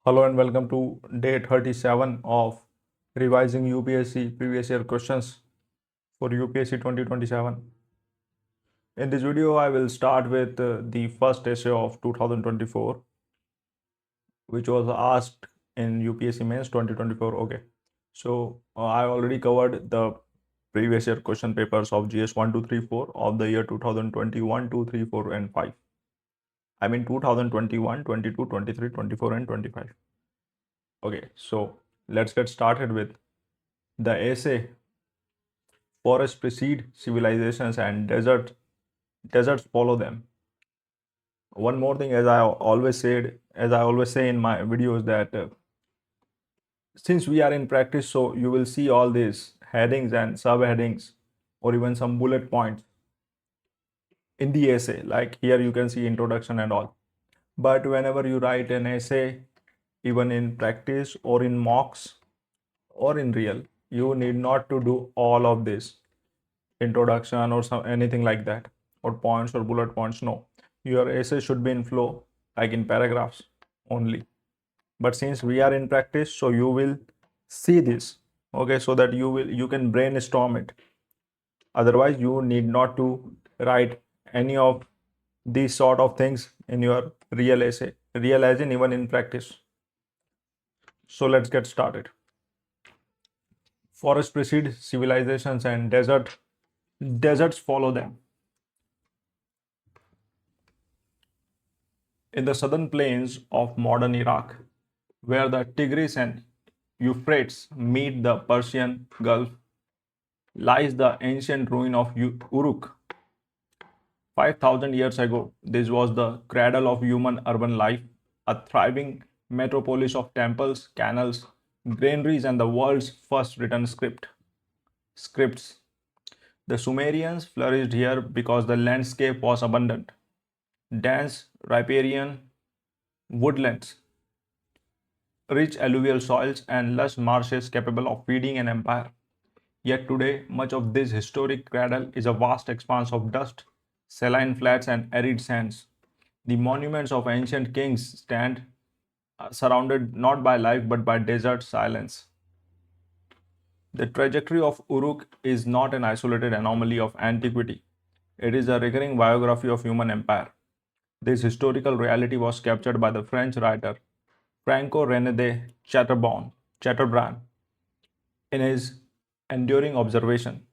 Hello and welcome to day 37 of revising UPSC previous year questions for UPSC 2027. In this video, I will start with the first essay of 2024, which was asked in UPSC Mains 2024. Okay, so I already covered the previous year question papers of GS 1, 2, 3, 4 of the year 2021, 2, 3, 4, and 5. I mean 2021, 22, 23, 24, and 25. Okay, so let's get started with the essay. Forests precede civilizations and deserts follow them. One more thing, as I always say in my videos, that since we are in practice, so you will see all these headings and subheadings or even some bullet points in the essay. Like here you can see introduction and all. But whenever you write an essay, even in practice or in mocks or in real, you need not to do all of this introduction or anything like that, or points or bullet points. No, your essay should be in flow, like in paragraphs only. But since we are in practice, so you will see this, okay, so that you can brainstorm it. Otherwise you need not to write any of these sort of things in your real essay, real as in even in practice. So let's get started. Forests precede civilizations and deserts follow them. In the southern plains of modern Iraq, where the Tigris and Euphrates meet the Persian Gulf, lies the ancient ruin of Uruk. 5,000 years ago, this was the cradle of human urban life, a thriving metropolis of temples, canals, granaries, and the world's first written scripts. The Sumerians flourished here because the landscape was abundant. Dense riparian woodlands, rich alluvial soils, and lush marshes capable of feeding an empire. Yet today, much of this historic cradle is a vast expanse of dust, saline flats, and arid sands. The monuments of ancient kings stand surrounded not by life but by desert silence. The trajectory of Uruk is not an isolated anomaly of antiquity. It is a recurring biography of human empire. This historical reality was captured by the French writer Franco-René de Chateaubriand in his enduring observation.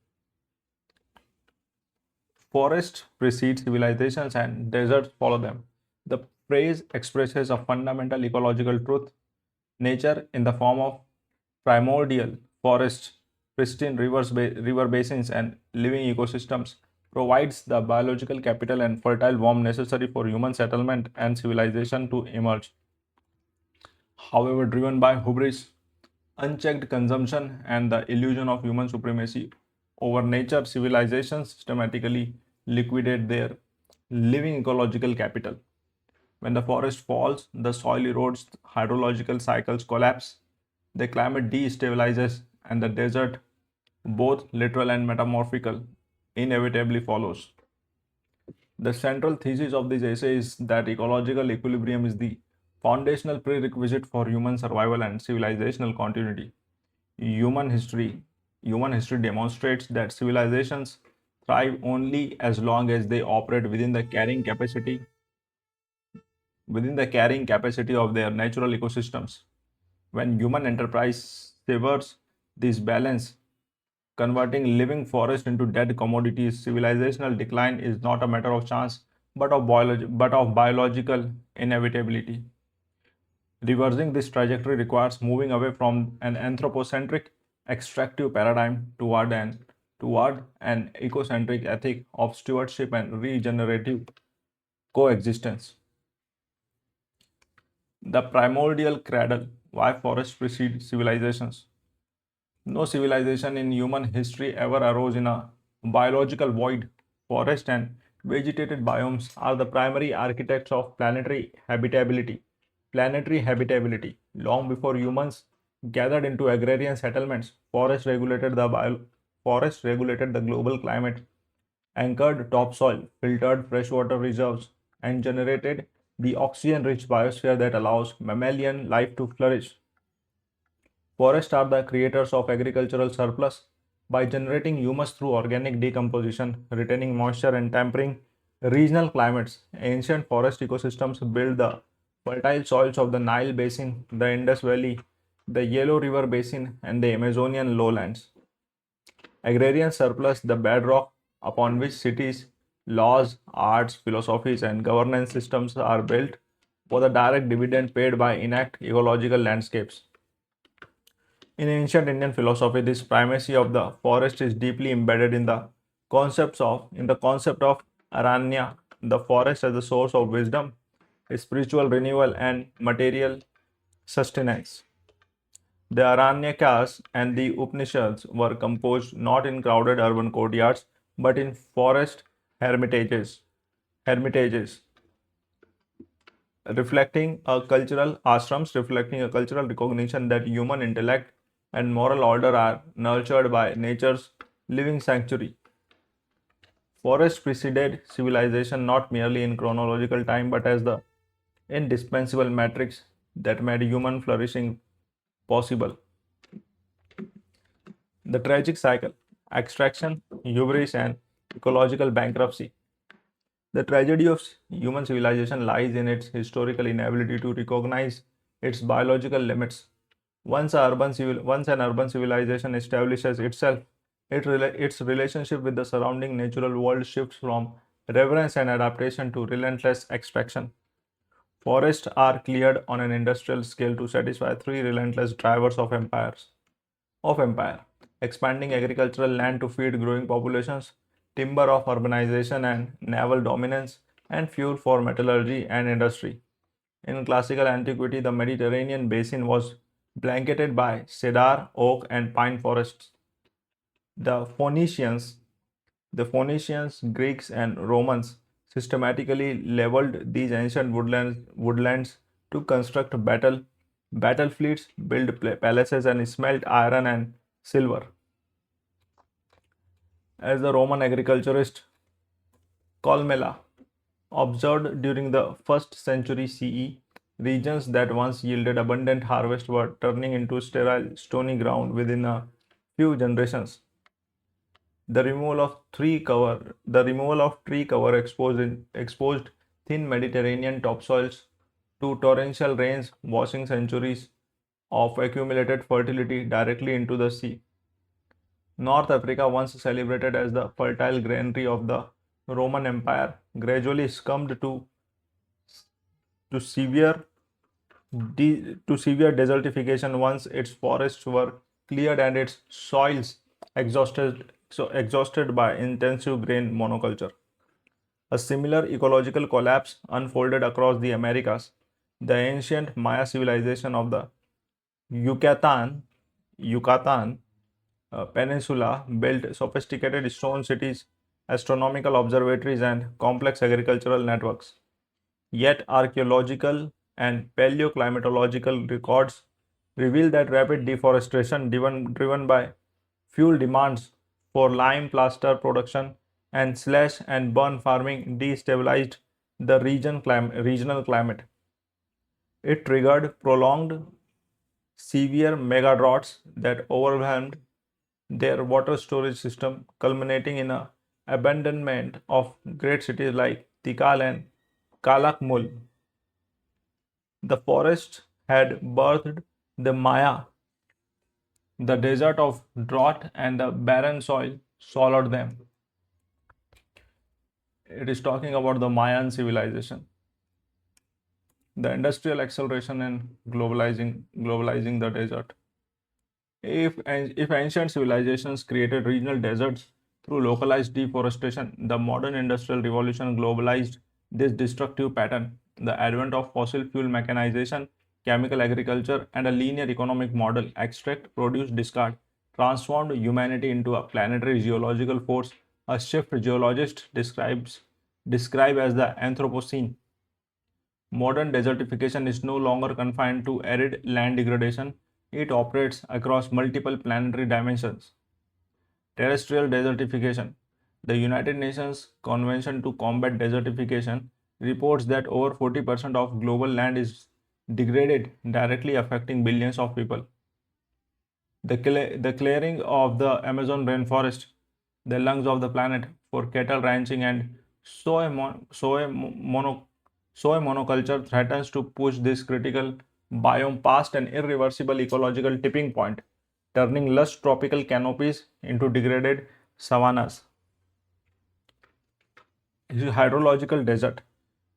Forests precede civilizations and deserts follow them. The phrase expresses a fundamental ecological truth. Nature, in the form of primordial forests, pristine river basins, and living ecosystems, provides the biological capital and fertile womb necessary for human settlement and civilization to emerge. However, driven by hubris, unchecked consumption, and the illusion of human supremacy over nature, civilizations systematically liquidate their living ecological capital. When the forest falls, the soil erodes, hydrological cycles collapse, the climate destabilizes, and the desert, both literal and metamorphical, inevitably follows. The central thesis of this essay is that ecological equilibrium is the foundational prerequisite for human survival and civilizational continuity. Human history, Human history demonstrates that civilizations thrive only as long as they operate within the carrying capacity of their natural ecosystems. When human enterprise severs this balance, converting living forests into dead commodities, civilizational decline is not a matter of chance but of biological inevitability. Reversing this trajectory requires moving away from an anthropocentric extractive paradigm toward an ecocentric ethic of stewardship and regenerative coexistence. The primordial cradle. Why forests precede civilizations? No civilization in human history ever arose in a biological void. Forest and vegetated biomes are the primary architects of planetary habitability. Long before humans gathered into agrarian settlements, forests regulated the global climate, anchored topsoil, filtered freshwater reserves, and generated the oxygen-rich biosphere that allows mammalian life to flourish. Forests are the creators of agricultural surplus by generating humus through organic decomposition, retaining moisture, and tempering regional climates. Ancient forest ecosystems build the fertile soils of the Nile Basin, the Indus Valley, the Yellow River Basin, and the Amazonian lowlands. Agrarian surplus, the bedrock upon which cities, laws, arts, philosophies, and governance systems are built, for the direct dividend paid by intact ecological landscapes. In ancient Indian philosophy, this primacy of the forest is deeply embedded in the concept of aranya, the forest as the source of wisdom, spiritual renewal, and material sustenance. The Aranyakas and the Upanishads were composed not in crowded urban courtyards but in forest hermitages, reflecting a cultural recognition that human intellect and moral order are nurtured by nature's living sanctuary. Forests preceded civilization not merely in chronological time but as the indispensable matrix that made human flourishing possible. The tragic cycle, extraction, hubris, and ecological bankruptcy. The tragedy of human civilization lies in its historical inability to recognize its biological limits. Once an urban civilization establishes itself, its relationship with the surrounding natural world shifts from reverence and adaptation to relentless extraction. Forests are cleared on an industrial scale to satisfy three relentless drivers of empire: expanding agricultural land to feed growing populations, timber of urbanization and naval dominance, and fuel for metallurgy and industry. In classical antiquity, the Mediterranean basin was blanketed by cedar, oak, and pine forests. The Phoenicians, Greeks, and Romans systematically leveled these ancient woodlands to construct battle fleets, build palaces, and smelt iron and silver. As the Roman agriculturist Colmella observed during the 1st century CE, regions that once yielded abundant harvest were turning into sterile, stony ground within a few generations. The removal of tree cover exposed thin Mediterranean topsoils to torrential rains, washing centuries of accumulated fertility directly into the sea. North Africa, once celebrated as the fertile granary of the Roman Empire, gradually succumbed to severe desertification once its forests were cleared and its soils exhausted by intensive grain monoculture. A similar ecological collapse unfolded across the Americas. The ancient Maya civilization of the Yucatan Peninsula built sophisticated stone cities, astronomical observatories, and complex agricultural networks. Yet, archaeological and paleoclimatological records reveal that rapid deforestation driven by fuel demands for lime plaster production and slash and burn farming destabilized the regional climate. It triggered prolonged severe mega droughts that overwhelmed their water storage system, culminating in a abandonment of great cities like Tikal and Kalakmul. The forest had birthed the Maya. The desert of drought and the barren soil swallowed them. It is talking about the Mayan civilization. The industrial acceleration and globalizing the desert. If ancient civilizations created regional deserts through localized deforestation, the modern industrial revolution globalized this destructive pattern. The advent of fossil fuel mechanization, chemical agriculture, and a linear economic model, extract, produce, discard, transformed humanity into a planetary geological force, a shift geologists describe as the Anthropocene. Modern desertification is no longer confined to arid land degradation, it operates across multiple planetary dimensions. Terrestrial desertification. The United Nations Convention to Combat Desertification reports that over 40% of global land is degraded, directly affecting billions of people. The clearing of the Amazon rainforest, the lungs of the planet, for cattle ranching and soy, mon- soy, mono, soy monoculture threatens to push this critical biome past an irreversible ecological tipping point, turning lush tropical canopies into degraded savannas. Hydrological desert,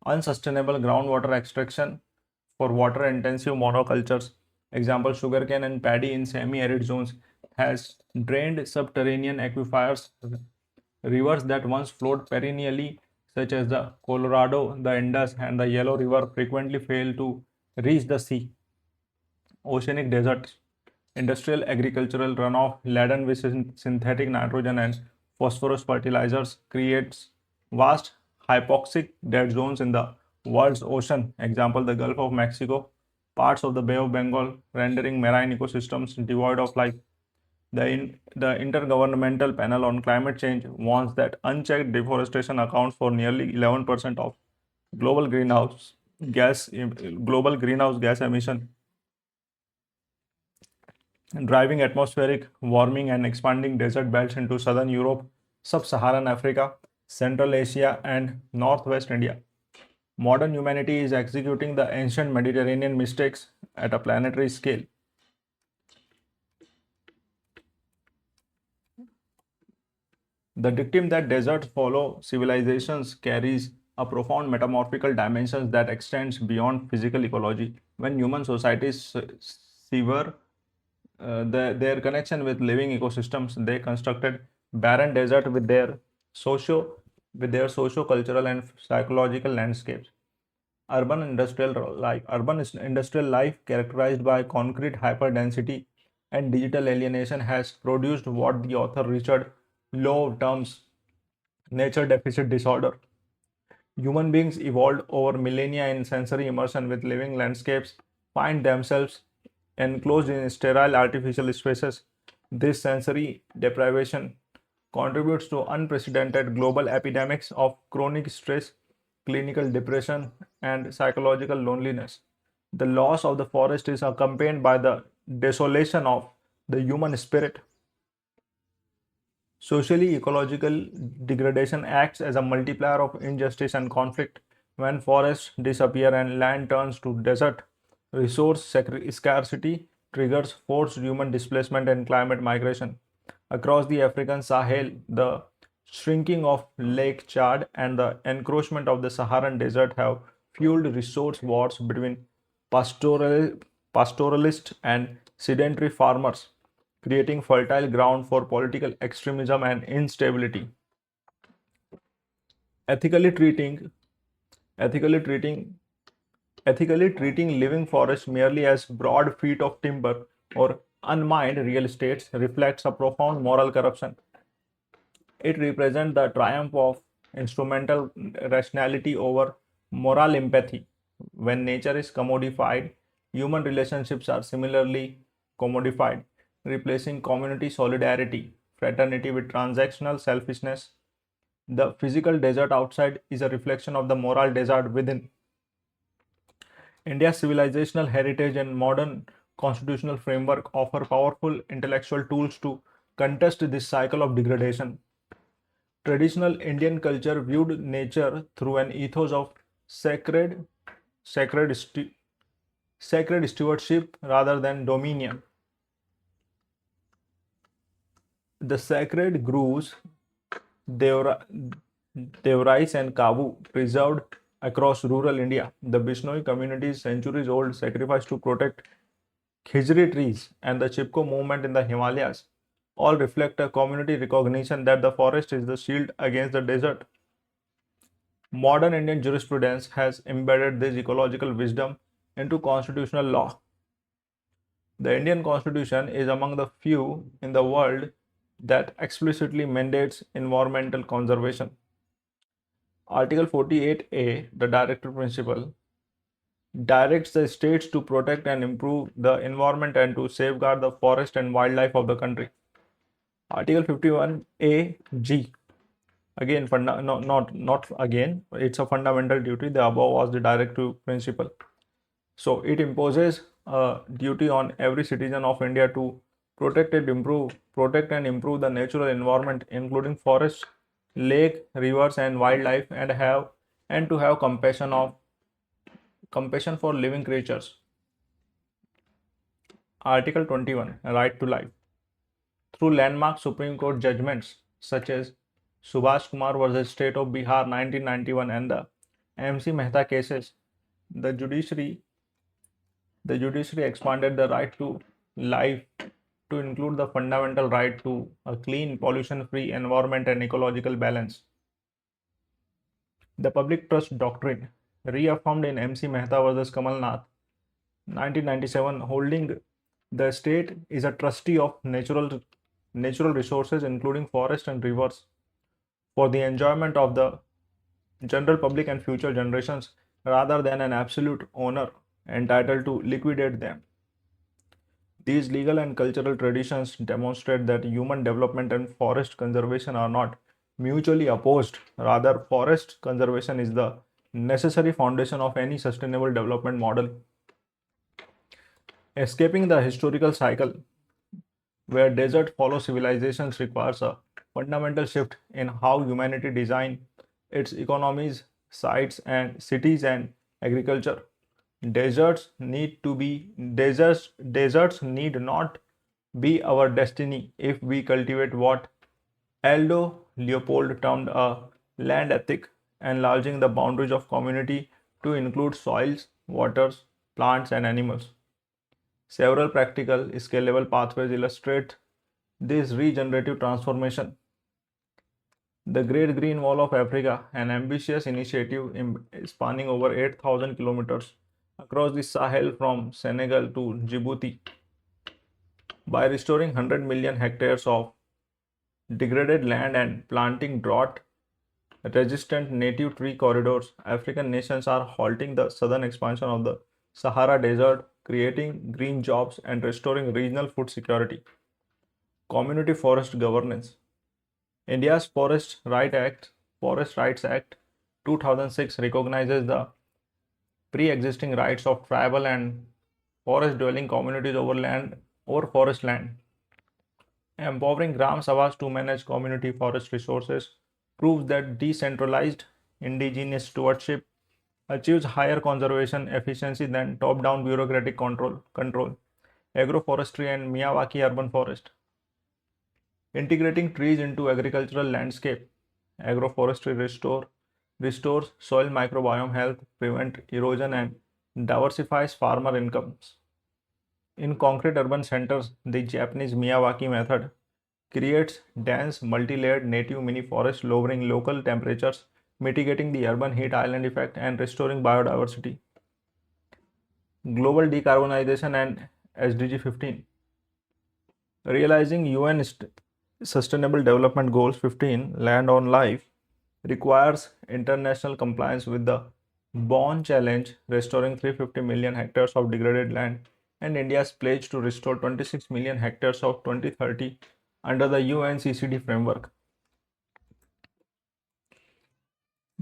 unsustainable groundwater extraction for water intensive monocultures, example sugarcane and paddy in semi arid zones, has drained subterranean aquifers. Rivers that once flowed perennially, such as the Colorado, the Indus, and the Yellow River, frequently fail to reach the sea. Oceanic deserts, industrial agricultural runoff laden with synthetic nitrogen and phosphorus fertilizers creates vast hypoxic dead zones in the world's ocean. Example, the Gulf of Mexico, parts of the Bay of Bengal, rendering marine ecosystems devoid of life. The Intergovernmental Panel on Climate Change warns that unchecked deforestation accounts for nearly 11% of global gas global greenhouse gas emission, driving atmospheric warming and expanding desert belts into southern Europe, sub-Saharan Africa, Central Asia, and northwest India. Modern humanity is executing the ancient Mediterranean mistakes at a planetary scale. The dictum that deserts follow civilizations carries a profound metamorphical dimensions that extends beyond physical ecology. When human societies sever their connection with living ecosystems, they constructed barren desert socio with their socio-cultural and psychological landscapes. Urban industrial life characterized by concrete hyperdensity and digital alienation has produced what the author Richard Lowe terms nature deficit disorder. Human beings evolved over millennia in sensory immersion with living landscapes, find themselves enclosed in sterile artificial spaces. This sensory deprivation contributes to unprecedented global epidemics of chronic stress, clinical depression, and psychological loneliness. The loss of the forest is accompanied by the desolation of the human spirit. Socially, ecological degradation acts as a multiplier of injustice and conflict. When forests disappear and land turns to desert, scarcity triggers forced human displacement and climate migration. Across the African Sahel, the shrinking of Lake Chad and the encroachment of the Saharan desert have fueled resource wars between pastoral, pastoralist and sedentary farmers, creating fertile ground for political extremism and instability. Ethically treating ethically treating ethically treating living forests merely as broad feet of timber or unmined real estates reflects a profound moral corruption. It represents the triumph of instrumental rationality over moral empathy. When nature is commodified, human relationships are similarly commodified, replacing community solidarity, fraternity with transactional selfishness. The physical desert outside is a reflection of the moral desert within. India's civilizational heritage and modern constitutional framework offer powerful intellectual tools to contest this cycle of degradation. Traditional Indian culture viewed nature through an ethos of sacred, sacred, sacred stewardship rather than dominion. The sacred groves, Devra, Devrais and Kavu, preserved across rural India. The Bishnoi community's centuries old sacrifice to protect khijri trees and the Chipko movement in the Himalayas all reflect a community recognition that the forest is the shield against the desert. Modern Indian jurisprudence has embedded this ecological wisdom into constitutional law. The Indian Constitution is among the few in the world that explicitly mandates environmental conservation. Article 48A, the Directive Principle, directs the states to protect and improve the environment and to safeguard the forest and wildlife of the country. Article 51A G Again, not again, it's a fundamental duty. The above was the directive principle. So it imposes a duty on every citizen of India to protect and improve the natural environment, including forests, lake, rivers, and wildlife, and to have compassion for living creatures. Article 21, right to life. Through landmark Supreme Court judgments such as Subhash Kumar versus State of Bihar 1991 and the MC Mehta cases, the judiciary the judiciary expanded the right to life to include the fundamental right to a clean, pollution-free environment and ecological balance. The public trust doctrine, reaffirmed in MC Mehta versus Kamal Nath 1997, holding the state is a trustee of natural resources including forests and rivers for the enjoyment of the general public and future generations rather than an absolute owner entitled to liquidate them. These legal and cultural traditions demonstrate that human development and forest conservation are not mutually opposed. Rather, forest conservation is the necessary foundation of any sustainable development model. Escaping the historical cycle where desert follow civilizations requires a fundamental shift in how humanity design its economies, sites and cities and agriculture. Deserts need not be our destiny if we cultivate what Aldo Leopold termed a land ethic, enlarging the boundaries of community to include soils, waters, plants, and animals. Several practical, scalable pathways illustrate this regenerative transformation. The Great Green Wall of Africa, an ambitious initiative spanning over 8,000 kilometers across the Sahel from Senegal to Djibouti, by restoring 100 million hectares of degraded land and planting drought resistant native tree corridors, African nations are halting the southern expansion of the Sahara Desert, creating green jobs and restoring regional food security. Community forest governance. India's Forest Rights Act 2006 recognizes the pre-existing rights of tribal and forest-dwelling communities over forest land. Empowering Gram Sabhas to manage community forest resources proves that decentralized indigenous stewardship achieves higher conservation efficiency than top-down bureaucratic control. Agroforestry and Miyawaki urban forest. Integrating trees into agricultural landscape. Agroforestry restores soil microbiome health, prevent erosion and diversifies farmer incomes. In concrete urban centers, the Japanese Miyawaki method creates dense, multi-layered native mini forests, lowering local temperatures, mitigating the urban heat island effect, and restoring biodiversity. Global decarbonization and SDG 15. Realizing UN Sustainable Development Goals 15, Land on Life, requires international compliance with the Bonn Challenge, restoring 350 million hectares of degraded land, and India's pledge to restore 26 million hectares of 2030 under the UNCCD framework.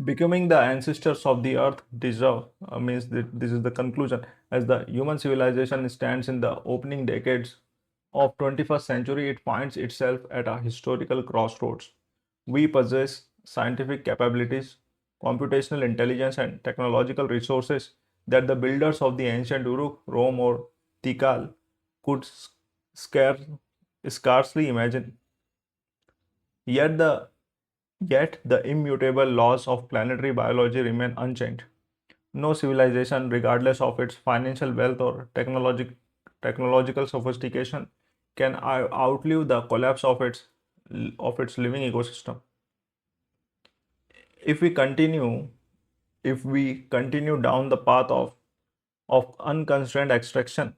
Becoming the ancestors of the earth deserve means that this is the conclusion. As the human civilization stands in the opening decades of 21st century, it finds itself at a historical crossroads. We possess scientific capabilities, computational intelligence, and technological resources that the builders of the ancient Uruk, Rome, or Tikal could scarce, scarcely imagine. Yet the Yet the immutable laws of planetary biology remain unchanged. No civilization, regardless of its financial wealth or technological sophistication, can outlive the collapse of its living ecosystem. If we continue if we continue down the path of unconstrained extraction,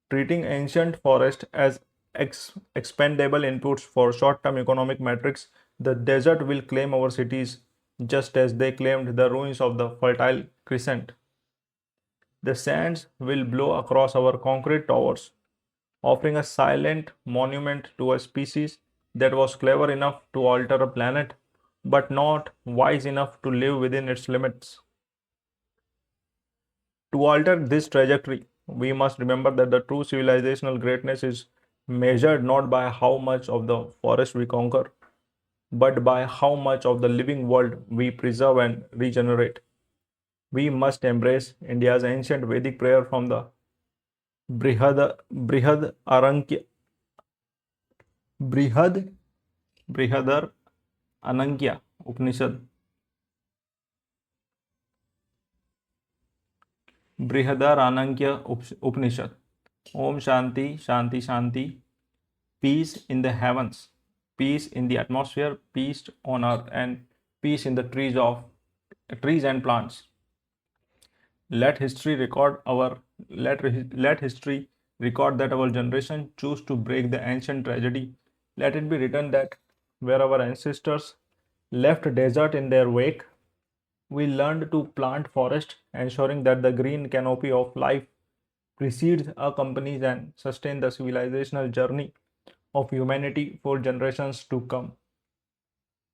treating ancient forest as expendable inputs for short-term economic metrics, the desert will claim our cities just as they claimed the ruins of the Fertile Crescent. The sands will blow across our concrete towers, offering a silent monument to a species that was clever enough to alter a planet, but not wise enough to live within its limits. To alter this trajectory, we must remember that the true civilizational greatness is measured not by how much of the forest we conquer, but by how much of the living world we preserve and regenerate. We must embrace India's ancient Vedic prayer from the Brihad Arankya, Brihad Brihadar Anankya Upanishad. Brihadar Anankya Upanishad. Om Shanti, Shanti, Shanti. Peace in the heavens, peace in the atmosphere, peace on earth, and peace in the trees and plants. Let history record our let history record that our generation choose to break the ancient tragedy. Let it be written that where our ancestors left desert in their wake, we learned to plant forest, ensuring that the green canopy of life precedes, accompanies, and sustains the civilizational journey of humanity for generations to come.